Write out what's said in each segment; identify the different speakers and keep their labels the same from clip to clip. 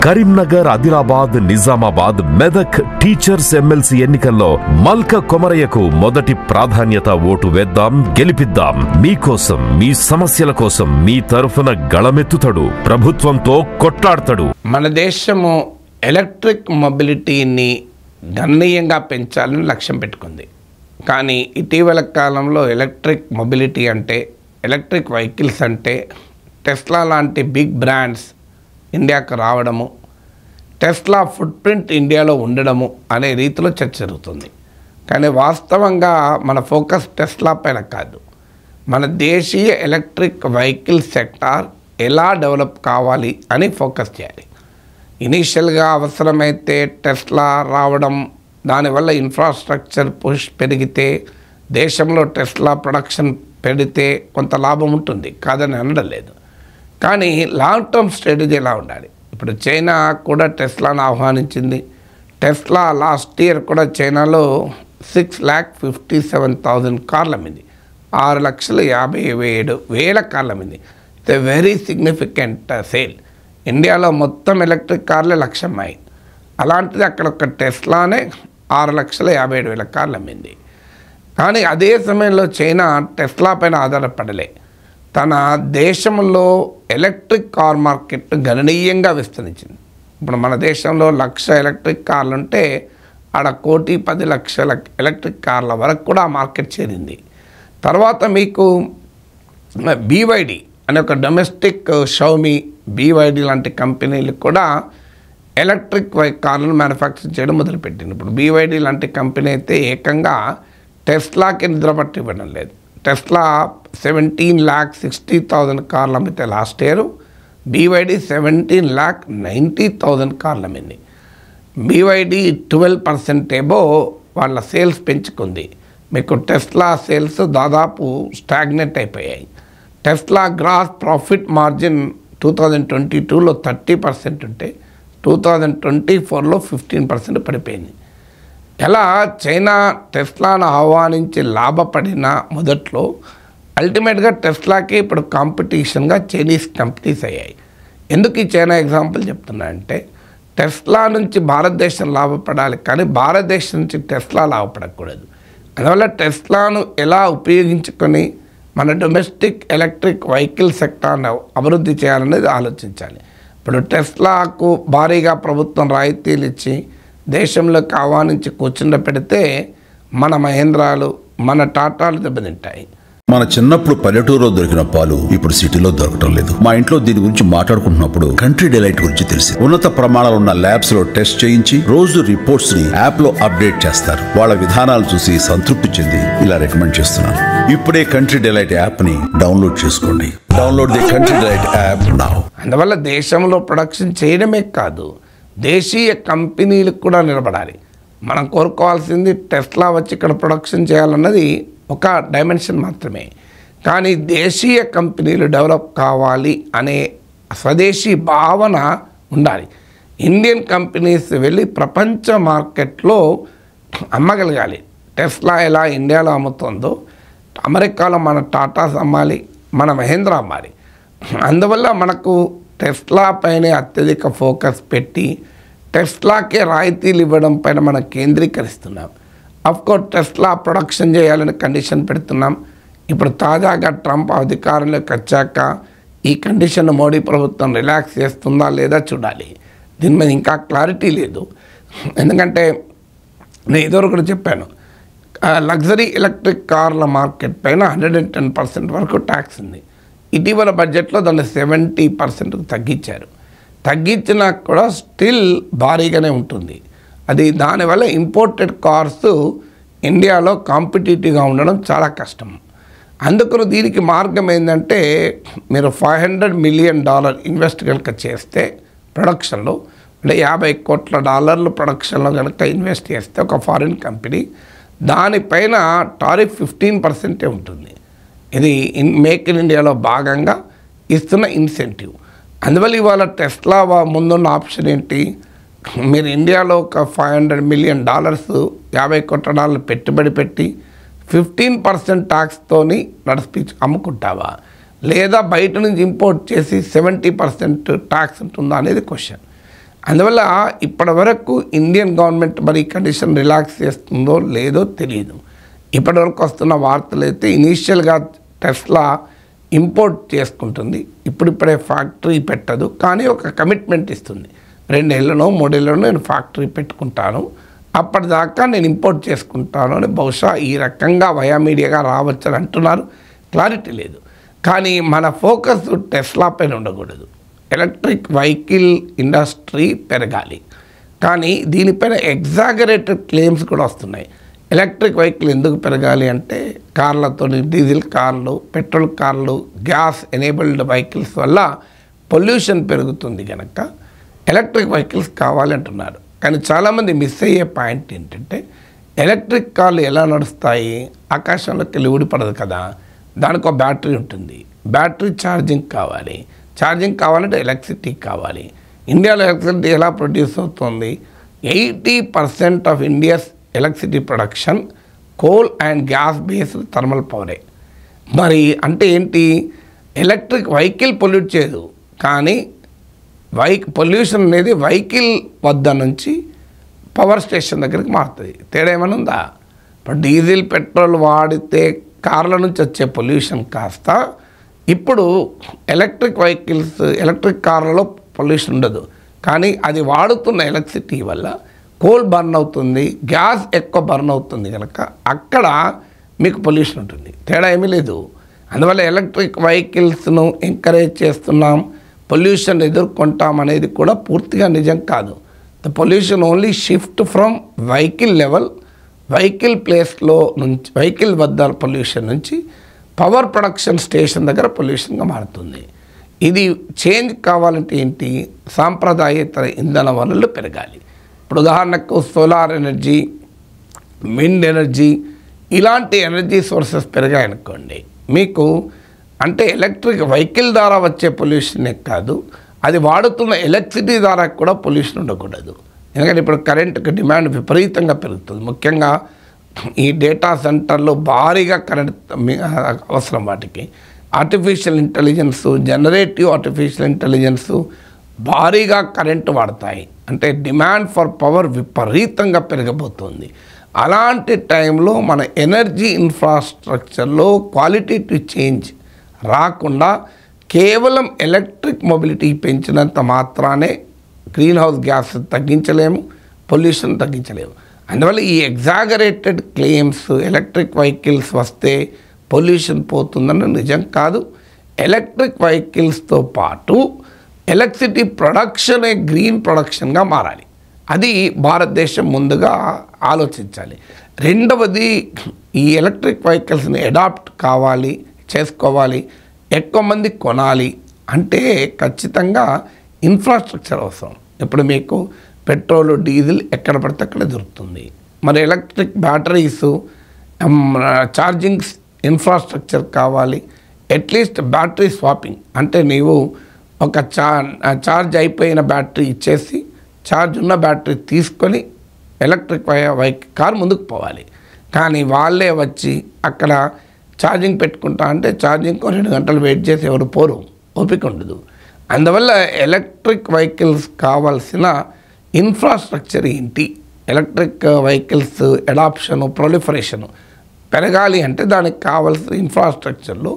Speaker 1: Karimnagar, Adilabad, Nizamabad, Medak teachers MLC ఎన్నికల్లో మల్క కొమరయ్యకు మొదటి ప్రాధాన్యత ఓటు వేద్దాం, గెలిపిద్దాం. మీకోసం, మీ సమస్యల కోసం మీ తరఫున గళమెత్తుతాడు, ప్రభుత్వంతో కొట్లాడతాడు.
Speaker 2: మన దేశము ఎలక్ట్రిక్ మొబిలిటీని గణనీయంగా పెంచాలని లక్ష్యం పెట్టుకుంది. కానీ ఇటీవల కాలంలో ఎలక్ట్రిక్ మొబిలిటీ అంటే, ఎలక్ట్రిక్ వెహికల్స్ అంటే టెస్లా లాంటి బిగ్ బ్రాండ్స్ ఇండియాకు రావడము, టెస్లా ఫుట్ ప్రింట్ ఇండియాలో ఉండడము అనే రీతిలో చర్చ జరుగుతుంది. కానీ వాస్తవంగా మన ఫోకస్ టెస్లా పైన కాదు, మన దేశీయ ఎలక్ట్రిక్ వెహికల్ సెక్టార్ ఎలా డెవలప్ కావాలి అని ఫోకస్ చేయాలి. ఇనీషియల్గా అవసరమైతే టెస్లా రావడం, దానివల్ల ఇన్ఫ్రాస్ట్రక్చర్ పుష్ పెరిగితే, దేశంలో టెస్లా ప్రొడక్షన్ పెడితే కొంత లాభం ఉంటుంది, కాదని అనడం లేదు. కానీ లాంగ్ టర్మ్ స్ట్రాటజీ ఎలా ఉండాలి? ఇప్పుడు చైనా కూడా టెస్లాను ఆహ్వానించింది. టెస్లా లాస్ట్ ఇయర్ కూడా చైనాలో 6,57,000 కార్లు అమ్మింది, 6,57,000 కార్లు అమ్మింది. It's a very significant sale. ఇండియాలో మొత్తం ఎలక్ట్రిక్ కార్లే 1,00,000 అమ్మాయి. అలాంటిది అక్కడ ఒక టెస్లానే 6,57,000 కార్లు అమ్మింది. కానీ అదే సమయంలో చైనా టెస్లా పైన ఆధారపడలే. తన దేశంలో ఎలక్ట్రిక్ కార్ మార్కెట్ గణనీయంగా విస్తరించింది. ఇప్పుడు మన దేశంలో 1,00,000 ఎలక్ట్రిక్ కార్లు ఉంటే ఆడ 1,10,00,000 ఎలక్ట్రిక్ కార్ల వరకు కూడా ఆ మార్కెట్ చేరింది. తర్వాత మీకు BYD అనే ఒక డొమెస్టిక్ షౌమీ, BYD లాంటి కంపెనీలు కూడా ఎలక్ట్రిక్ కార్లను మ్యానుఫ్యాక్చర్ చేయడం మొదలుపెట్టింది. ఇప్పుడు BYD లాంటి కంపెనీ అయితే ఏకంగా టెస్లాకి నిద్రపట్టి ఇవ్వడం లేదు. టెస్లా 17,60,000 కార్లు అమ్మితే లాస్ట్ ఇయర్, BYD 17,90,000 కార్లు అమ్మింది. BYD 12% ఏబో వాళ్ళ సేల్స్ పెంచుకుంది. మీకు టెస్లా సేల్స్ దాదాపు స్టాగ్నెట్ అయిపోయాయి. టెస్లా గ్రాస్ ప్రాఫిట్ మార్జిన్ 2022లో 30% ఉంటే 2024లో 15% పడిపోయింది. ఎలా చైనా టెస్లాను ఆహ్వానించి లాభపడిన మొదట్లో అల్టిమేట్గా టెస్లాకి ఇప్పుడు కాంపిటీషన్గా చైనీస్ కంపెనీస్ అయ్యాయి. ఎందుకు ఈ చైనా ఎగ్జాంపుల్ చెప్తున్నా అంటే, టెస్లా నుంచి భారతదేశం లాభపడాలి, కానీ భారతదేశం నుంచి టెస్లా లాభపడకూడదు. అందువల్ల టెస్లాను ఎలా ఉపయోగించుకొని మన డొమెస్టిక్ ఎలక్ట్రిక్ వెహికల్ సెక్టార్ను అభివృద్ధి చేయాలనేది ఆలోచించాలి. ఇప్పుడు టెస్లాకు భారీగా ప్రభుత్వం రాయితీలు ఇచ్చి దేశంలోకి ఆహ్వానించి కూర్చుండ పెడితే మన మహేంద్రాలు, మన టాటాలు దెబ్బతింటాయి.
Speaker 3: మన చిన్నప్పుడు పల్లెటూరులో దొరికిన పాలు ఇప్పుడు సిటీలో దొరకటం లేదు. మా ఇంట్లో దీని గురించి మాట్లాడుకుంటున్నప్పుడు కంట్రీ డిలైట్ గురించి తెలిసి, ఉన్నత ప్రమాణాలు ఉన్న ల్యాబ్స్ లో టెస్ట్ చేయించి రోజు రిపోర్ట్స్ ని యాప్ లో అప్డేట్ చేస్తారు. వాళ్ళ విధానాలు చూసి సంతృప్తి చెంది ఇలా రికమెండ్ చేస్తున్నాను. ఇప్పుడే కంట్రీ డిలైట్ యాప్ ని డౌన్లోడ్ చేసుకోండి. Download the country delight app now.
Speaker 2: అందువల్ల దేశంలో ప్రొడక్షన్ చేయడమే కాదు, దేశీయ కంపెనీలకు కూడా నిలబడాలి. మనం కోరుకోవాల్సింది టెస్లా వచ్చి ఇక్కడ ప్రొడక్షన్ చేయాలన్నది ఒక డైమెన్షన్ మాత్రమే. కానీ దేశీయ కంపెనీలు డెవలప్ కావాలి అనే స్వదేశీ భావన ఉండాలి. ఇండియన్ కంపెనీస్ వెళ్ళి ప్రపంచ మార్కెట్లో అమ్మగలగాలి. టెస్లా ఎలా ఇండియాలో అమ్ముతుందో అమెరికాలో మన టాటాస్ అమ్మాలి, మన మహేంద్ర అమ్మాలి. అందువల్ల మనకు టెస్లా పైనే అత్యధిక ఫోకస్ పెట్టి టెస్లాకే రాయితీలు ఇవ్వడం పైన మనం కేంద్రీకరిస్తున్నాం. అఫ్కోర్స్ టెస్లా ప్రొడక్షన్ చేయాలని కండిషన్ పెడుతున్నాం. ఇప్పుడు తాజాగా ట్రంప్ అధికారంలోకి వచ్చాక ఈ కండిషన్ మోడీ ప్రభుత్వం రిలాక్స్ చేస్తుందా లేదా చూడాలి. దీని మీద ఇంకా క్లారిటీ లేదు. ఎందుకంటే నేను ఇదివరకు కూడా చెప్పాను, లగ్జరీ ఎలక్ట్రిక్ కార్ల మార్కెట్ పైన 110% వరకు ట్యాక్స్ ఉంది. ఇటీవల బడ్జెట్లో దాన్ని 70% తగ్గించారు. తగ్గించినా కూడా స్టిల్ భారీగానే ఉంటుంది. అది దానివల్ల ఇంపోర్టెడ్ కార్స్ ఇండియాలో కాంపిటేటివ్గా ఉండడం చాలా కష్టం. అందుకని దీనికి మార్గం ఏంటంటే, మీరు $500 మిలియన్ ఇన్వెస్ట్ కనుక చేస్తే ప్రొడక్షన్లో, అంటే $50 కోట్ల ప్రొడక్షన్లో కనుక ఇన్వెస్ట్ చేస్తే ఒక ఫారిన్ కంపెనీ, దానిపైన టారిఫ్ 15% ఉంటుంది. ఇది మేక్ ఇన్ ఇండియాలో భాగంగా ఇస్తున్న ఇన్సెంటివ్. అందువల్ల ఇవాళ టెస్లా ముందున్న ఆప్షన్ ఏంటి, మీరు ఇండియాలో ఒక $500 మిలియన్ $50 కోట్ల పెట్టుబడి పెట్టి 15% ట్యాక్స్తోని నడిపి అమ్ముకుంటావా, లేదా బయట నుంచి ఇంపోర్ట్ చేసి 70% ట్యాక్స్ ఉంటుందా అనేది క్వశ్చన్. అందువల్ల ఇప్పటి వరకు ఇండియన్ గవర్నమెంట్ మరి కండిషన్ రిలాక్స్ చేస్తుందో లేదో తెలియదు. ఇప్పటివరకు వస్తున్న వార్తలు అయితే ఇనీషియల్గా టెస్లా ఇంపోర్ట్ చేసుకుంటుంది, ఇప్పుడిప్పుడే ఫ్యాక్టరీ పెట్టదు, కానీ ఒక కమిట్మెంట్ ఇస్తుంది. 2 ఏళ్ళనో 3 ఏళ్ళనో నేను ఫ్యాక్టరీ పెట్టుకుంటాను, అప్పటిదాకా నేను ఇంపోర్ట్ చేసుకుంటాను అని బహుశా ఈ రకంగా వయా మీడియాగా రావచ్చని అంటున్నారు. క్లారిటీ లేదు. కానీ మన ఫోకస్ టెస్లా పైన ఉండకూడదు. ఎలక్ట్రిక్ వెహికల్ ఇండస్ట్రీ పెరగాలి, కానీ దీనిపైన ఎగ్జాగరేటెడ్ క్లెయిమ్స్ కూడా వస్తున్నాయి. ఎలక్ట్రిక్ వెహికల్ ఎందుకు పెరగాలి అంటే కార్లతో, డీజిల్ కార్లు, పెట్రోల్ కార్లు, గ్యాస్ ఎనేబుల్డ్ వెహికల్స్ వల్ల పొల్యూషన్ పెరుగుతుంది కనుక ఎలక్ట్రిక్ వెహికల్స్ కావాలి అంటున్నారు. కానీ చాలామంది మిస్ అయ్యే పాయింట్ ఏంటంటే ఎలక్ట్రిక్ కార్లు ఎలా నడుస్తాయి, ఆకాశంలోకి వెళ్ళి ఊడిపడదు కదా, దానికి ఒక బ్యాటరీ ఉంటుంది, బ్యాటరీ ఛార్జింగ్ కావాలి, ఛార్జింగ్ కావాలంటే ఎలక్ట్రిసిటీ కావాలి. ఇండియాలో ఎలక్ట్రిసిటీ ఎలా ప్రొడ్యూస్ అవుతుంది? 80% of India's electricity production coal and gas based thermal పవరే. మరి అంటే ఏంటి? ఎలక్ట్రిక్ వెహికల్ పొల్యూట్ చేయదు, కానీ పొల్యూషన్ అనేది వెహికల్ వద్ద నుంచి పవర్ స్టేషన్ దగ్గరికి మారుతుంది. తేడా ఏమైనా ఉందా? ఇప్పుడు డీజిల్ పెట్రోల్ వాడితే కార్ల నుంచి వచ్చే పొల్యూషన్ కాస్త ఇప్పుడు ఎలక్ట్రిక్ వెహికల్స్, ఎలక్ట్రిక్ కార్లలో పొల్యూషన్ ఉండదు, కానీ అది వాడుతున్న ఎలక్ట్రిసిటీ వల్ల కోల్ బర్న్ అవుతుంది, గ్యాస్ ఎక్కువ బర్న్ అవుతుంది కనుక అక్కడ మీకు పొల్యూషన్ ఉంటుంది. తేడా ఏమీ లేదు. అందువల్ల ఎలక్ట్రిక్ వెహికల్స్ను ఎంకరేజ్ చేస్తున్నాం, పొల్యూషన్ ఎదుర్కొంటాం అనేది కూడా పూర్తిగా నిజం కాదు. The pollution only shift from vehicle level, vehicle ప్లేస్లో నుంచి, వెహికల్ వద్ద పొల్యూషన్ నుంచి పవర్ ప్రొడక్షన్ స్టేషన్ దగ్గర పొల్యూషన్గా మారుతుంది. ఇది చేంజ్ కావాలంటే ఏంటి? సాంప్రదాయేతర ఇంధన వనరులు పెరగాలి. ఇప్పుడు ఉదాహరణకు సోలార్ ఎనర్జీ, విండ్ ఎనర్జీ, ఇలాంటి ఎనర్జీ సోర్సెస్ పెరిగాయనుకోండి, మీకు అంటే ఎలక్ట్రిక్ వెహికల్ ద్వారా వచ్చే పొల్యూషనే కాదు, అది వాడుతున్న ఎలక్ట్రిసిటీ ద్వారా కూడా పొల్యూషన్ ఉండకూడదు. ఎందుకంటే ఇప్పుడు కరెంటుకి డిమాండ్ విపరీతంగా పెరుగుతుంది. ముఖ్యంగా ఈ డేటా సెంటర్లో భారీగా కరెంట్ అవసరం. వాటికి artificial intelligence, generative artificial intelligence భారీగా కరెంటు వాడతాయి. అంటే డిమాండ్ ఫర్ పవర్ విపరీతంగా పెరగబోతుంది. అలాంటి టైంలో మన ఎనర్జీ ఇన్ఫ్రాస్ట్రక్చర్లో క్వాలిటేటివ్ చేంజ్ రాకుండా కేవలం ఎలక్ట్రిక్ మొబిలిటీ పెంచినంత మాత్రానే గ్రీన్ హౌస్ గ్యాస్ తగ్గించలేము, పొల్యూషన్ తగ్గించలేము. అందువల్ల ఈ ఎగ్జాగరేటెడ్ క్లెయిమ్స్ ఎలక్ట్రిక్ వెహికల్స్ వస్తే పొల్యూషన్ పోతుందని నిజం కాదు. ఎలక్ట్రిక్ వెహికల్స్తో పాటు ఎలక్ట్రిసిటీ ప్రొడక్షనే గ్రీన్ ప్రొడక్షన్గా మారాలి. అది భారతదేశం ముందుగా ఆలోచించాలి. రెండవది, ఈ ఎలక్ట్రిక్ వెహికల్స్ని అడాప్ట్ కావాలి, చేసుకోవాలి, ఎక్కువ మంది కొనాలి అంటే ఖచ్చితంగా ఇన్ఫ్రాస్ట్రక్చర్ అవసరం. ఇప్పుడు మీకు పెట్రోల్, డీజిల్ ఎక్కడ పడితే అక్కడ దొరుకుతుంది. మరి ఎలక్ట్రిక్ బ్యాటరీస్, ఛార్జింగ్ ఇన్ఫ్రాస్ట్రక్చర్ కావాలి. అట్లీస్ట్ బ్యాటరీ స్వాపింగ్ అంటే నీవు ఒక ఛార్జ్ అయిపోయిన బ్యాటరీ ఇచ్చేసి ఛార్జ్ ఉన్న బ్యాటరీ తీసుకొని ఎలక్ట్రిక్ కార్ ముందుకు పోవాలి. కానీ వాళ్ళే వచ్చి అక్కడ ఛార్జింగ్ పెట్టుకుంటా అంటే ఛార్జింగ్ 2 గంటలు వెయిట్ చేసి ఎవరు పోరు, ఓపిక ఉండదు. అందువల్ల ఎలక్ట్రిక్ వెహికల్స్ కావాల్సిన ఇన్ఫ్రాస్ట్రక్చర్ ఏంటి? ఎలక్ట్రిక్ వెహికల్స్ అడాప్షను, ప్రొలిఫరేషను పెరగాలి అంటే దానికి కావాల్సిన ఇన్ఫ్రాస్ట్రక్చర్లో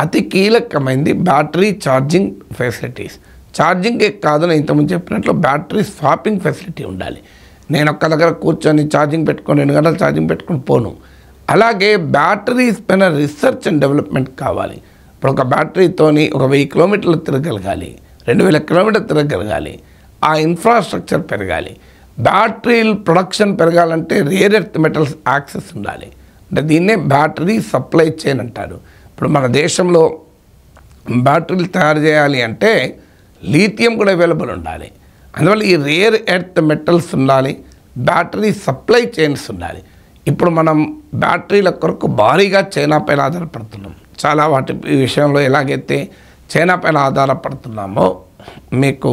Speaker 2: అతి కీలకమైనది బ్యాటరీ ఛార్జింగ్ ఫెసిలిటీస్. ఛార్జింగే కాదు, నేను ఇంతకుముందు చెప్పినట్లు బ్యాటరీ స్వాపింగ్ ఫెసిలిటీ ఉండాలి. నేను ఒక్క దగ్గర కూర్చొని ఛార్జింగ్ పెట్టుకొని 2 గంటలు ఛార్జింగ్ పెట్టుకొని పోను. అలాగే బ్యాటరీస్ పైన రీసెర్చ్ అండ్ డెవలప్మెంట్ కావాలి. ఇప్పుడు ఒక బ్యాటరీతోని ఒక 1000 కిలోమీటర్లు తిరగలగాలి, 2000 కిలోమీటర్లు తిరగలగాలి. ఆ ఇన్ఫ్రాస్ట్రక్చర్ పెరగాలి. బ్యాటరీలు ప్రొడక్షన్ పెరగాలంటే రేర్ ఎర్త్ మెటల్స్ యాక్సెస్ ఉండాలి. అంటే దీన్నే బ్యాటరీ సప్లై చైన్ అంటారు. ఇప్పుడు మన దేశంలో బ్యాటరీలు తయారు చేయాలి అంటే లీథియం కూడా అవైలబుల్ ఉండాలి. అందువల్ల ఈ రేర్ ఎర్త్ మెటల్స్ ఉండాలి, బ్యాటరీ సప్లై చైన్స్ ఉండాలి. ఇప్పుడు మనం బ్యాటరీల కొరకు భారీగా చైనా పైన ఆధారపడుతున్నాం. చాలా వాటి విషయంలో ఎలాగైతే చైనా పైన ఆధారపడుతున్నామో, మీకు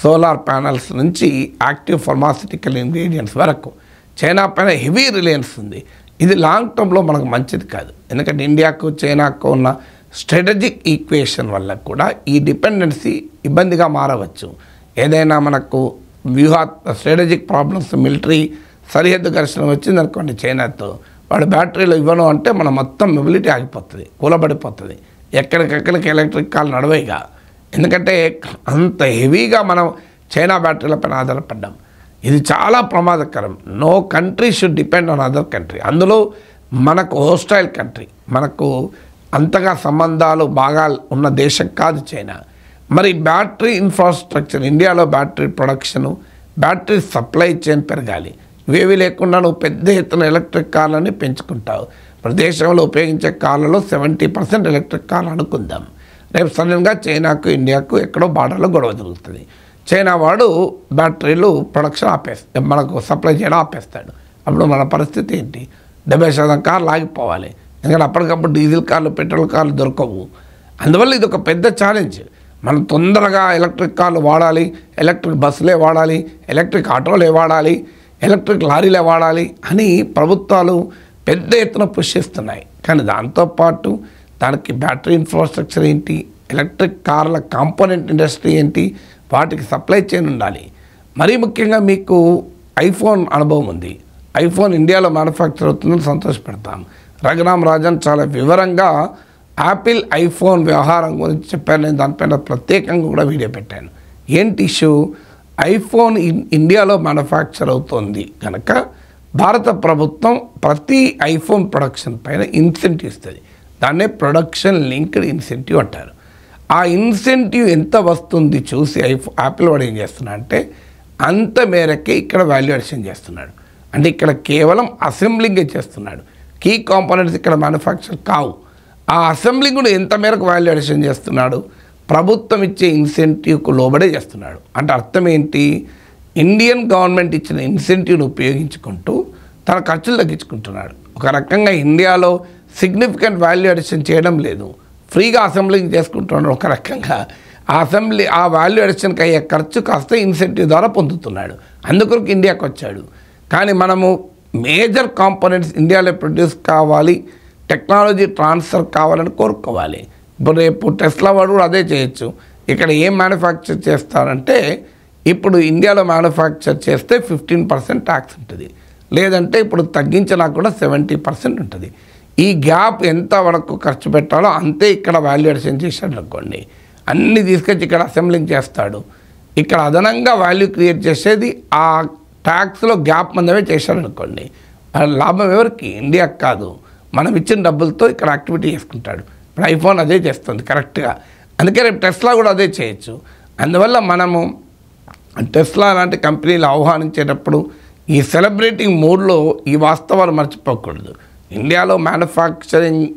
Speaker 2: సోలార్ ప్యానల్స్ నుంచి యాక్టివ్ ఫార్మాస్యూటికల్ ఇంగ్రీడియంట్స్ వరకు చైనా పైన హెవీ రిలయన్స్ ఉంది. ఇది లాంగ్ టర్మ్లో మనకు మంచిది కాదు. ఎందుకంటే ఇండియాకు చైనాకు ఉన్న స్ట్రాటజిక్ ఈక్వేషన్ వల్ల కూడా ఈ డిపెండెన్సీ ఇబ్బందిగా మారవచ్చు. ఏదైనా మనకు స్ట్రాటజిక్ ప్రాబ్లమ్స్, మిలిటరీ సరిహద్దు ఘర్షణ వచ్చింది అనుకోండి చైనాతో, వాడు బ్యాటరీలు ఇవ్వను అంటే మన మొత్తం మొబిలిటీ ఆగిపోతుంది, కూలబడిపోతుంది. ఎక్కడికెక్కడికి ఎలక్ట్రిక్ కార్ నడవేగా. ఎందుకంటే అంత హెవీగా మనం చైనా బ్యాటరీలపైన ఆధారపడ్డాం. ఇది చాలా ప్రమాదకరం. No country should depend on other country. అందులో మనకు హోస్టైల్ కంట్రీ, మనకు అంతగా సంబంధాలు బాగా ఉన్న దేశం కాదు చైనా. మరి బ్యాటరీ ఇన్ఫ్రాస్ట్రక్చర్, ఇండియాలో battery production, battery supply chain పెరగాలి. ఇవేవి లేకుండా నువ్వు పెద్ద ఎత్తున ఎలక్ట్రిక్ కార్లని పెంచుకుంటావు. ఇప్పుడు దేశంలో ఉపయోగించే కార్లలో 70% ఎలక్ట్రిక్ కార్లు అనుకుందాం. రేపు సడన్గా చైనాకు ఇండియాకు ఎక్కడో బార్డర్లో గొడవ జరుగుతుంది. చైనా వాడు బ్యాటరీలు ప్రొడక్షన్ మనకు సప్లై చేయడం ఆపేస్తాడు. అప్పుడు మన పరిస్థితి ఏంటి? 70% కార్లు ఆగిపోవాలి. ఎందుకంటే అప్పటికప్పుడు డీజిల్ కార్లు, పెట్రోల్ కార్లు దొరకవు. అందువల్ల ఇది ఒక పెద్ద ఛాలెంజ్. మనం తొందరగా ఎలక్ట్రిక్ కార్లు వాడాలి, ఎలక్ట్రిక్ బస్సులే వాడాలి, ఎలక్ట్రిక్ ఆటోలే వాడాలి, ఎలక్ట్రిక్ లారీలే వాడాలి అని ప్రభుత్వాలు పెద్ద ఎత్తున పుష్ చేస్తున్నాయి. కానీ దాంతోపాటు దానికి బ్యాటరీ ఇన్ఫ్రాస్ట్రక్చర్ ఏంటి, ఎలక్ట్రిక్ కార్ల కాంపోనెంట్ ఇండస్ట్రీ ఏంటి, వాటికి సప్లై చైన్ ఉండాలి. మరీ ముఖ్యంగా మీకు ఐఫోన్ అనుభవం ఉంది. ఐఫోన్ ఇండియాలో మ్యానుఫ్యాక్చర్ అవుతుందని సంతోషపెడతాం. రఘురామ్ రాజన్ చాలా వివరంగా యాపిల్ ఐఫోన్ వ్యవహారం గురించి చెప్పాను. నేను దానిపైన ప్రత్యేకంగా కూడా వీడియో పెట్టాను. ఏంటి ఇష్యూ? ఐఫోన్ ఇండియాలో మ్యానుఫ్యాక్చర్ అవుతుంది కనుక భారత ప్రభుత్వం ప్రతి ఐఫోన్ ప్రొడక్షన్ పైన ఇన్సెంటివ్ ఇస్తుంది. దాన్నే ప్రొడక్షన్ లింక్డ్ ఇన్సెంటివ్ అంటారు. ఆ ఇన్సెంటివ్ ఎంత వస్తుంది చూసి యాపిల్ వాడు ఏం చేస్తున్నా అంటే అంత మేరకే ఇక్కడ వాల్యూ అడిషన్ చేస్తున్నాడు. అంటే ఇక్కడ కేవలం అసెంబ్లింగే చేస్తున్నాడు. కీ కాంపోనెంట్స్ ఇక్కడ మ్యానుఫ్యాక్చర్ కావు. ఆ అసెంబ్లింగ్ కూడా ఎంత మేరకు వాల్యూ అడిషన్ చేస్తున్నాడు? ప్రభుత్వం ఇచ్చే ఇన్సెంటివ్కు లోబడే చేస్తున్నాడు. అంటే అర్థం ఏంటి? ఇండియన్ గవర్నమెంట్ ఇచ్చిన ఇన్సెంటివ్ను ఉపయోగించుకుంటూ తన ఖర్చులు తగ్గించుకుంటున్నాడు. ఒక రకంగా ఇండియాలో సిగ్నిఫికెంట్ వాల్యూ అడిషన్ చేయడం లేదు, ఫ్రీగా అసెంబ్లింగ్ చేసుకుంటున్నాడు. ఒక రకంగా ఆ వాల్యూ అడిషన్కి అయ్యే ఖర్చు కాస్త ఇన్సెంటివ్ ద్వారా పొందుతున్నాడు. అందుకొరకు ఇండియాకి వచ్చాడు. కానీ మనము మేజర్ కాంపోనెంట్స్ ఇండియాలో ప్రొడ్యూస్ కావాలి, టెక్నాలజీ ట్రాన్స్ఫర్ కావాలని కోరుకోవాలి. ఇప్పుడు రేపు టెస్లా వాడు కూడా అదే చేయొచ్చు. ఇక్కడ ఏం మ్యానుఫ్యాక్చర్ చేస్తారంటే ఇప్పుడు ఇండియాలో మ్యానుఫ్యాక్చర్ చేస్తే 15% ట్యాక్స్ ఉంటుంది, లేదంటే ఇప్పుడు తగ్గించినా కూడా 70% ఉంటుంది. ఈ గ్యాప్ ఎంత వరకు ఖర్చు పెట్టాలో అంతే ఇక్కడ వాల్యూ అడిషన్ చేశాడు అనుకోండి. అన్నీ తీసుకొచ్చి ఇక్కడ అసెంబ్లింగ్ చేస్తాడు. ఇక్కడ అదనంగా వాల్యూ క్రియేట్ చేసేది ఆ ట్యాక్స్లో గ్యాప్ మందమే చేశాడు అనుకోండి. లాభం ఎవరికి? ఇండియాకి కాదు. మనం ఇచ్చిన డబ్బులతో ఇక్కడ యాక్టివిటీ చేసుకుంటాడు. ఇప్పుడు ఐఫోన్ అదే చేస్తుంది కరెక్ట్గా. అందుకే రేపు టెస్లా కూడా అదే చేయొచ్చు. అందువల్ల మనము టెస్లా లాంటి కంపెనీలు ఆహ్వానించేటప్పుడు ఈ సెలబ్రేటింగ్ మూడ్లో ఈ వాస్తవాలు మర్చిపోకూడదు. ఇండియాలో మ్యానుఫ్యాక్చరింగ్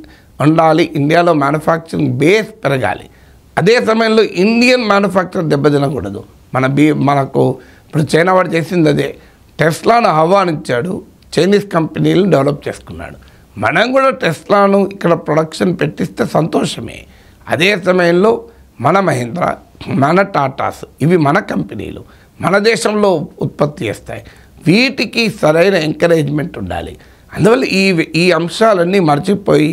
Speaker 2: ఉండాలి, ఇండియాలో మ్యానుఫ్యాక్చరింగ్ బేస్ పెరగాలి. అదే సమయంలో ఇండియన్ మ్యానుఫ్యాక్చర్ దెబ్బతినకూడదు. మనకు ఇప్పుడు చైనా వాడు చేసింది అదే. టెస్లాను ఆహ్వానించాడు, చైనీస్ కంపెనీలు డెవలప్ చేసుకున్నాడు. మనం కూడా టెస్లాను ఇక్కడ ప్రొడక్షన్ పెట్టిస్తే సంతోషమే. అదే సమయంలో మన మహీంద్రా, మన టాటాస్, ఇవి మన కంపెనీలు మన దేశంలో ఉత్పత్తి చేస్తాయి. వీటికి సరైన ఎంకరేజ్మెంట్ ఉండాలి. అందువల్ల ఈ అంశాలన్నీ మర్చిపోయి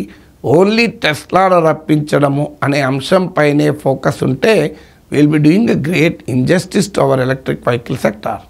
Speaker 2: ఓన్లీ టెస్లాను రప్పించడము అనే అంశంపైనే ఫోకస్ ఉంటే will be doing a great injustice to our electric vehicle sector.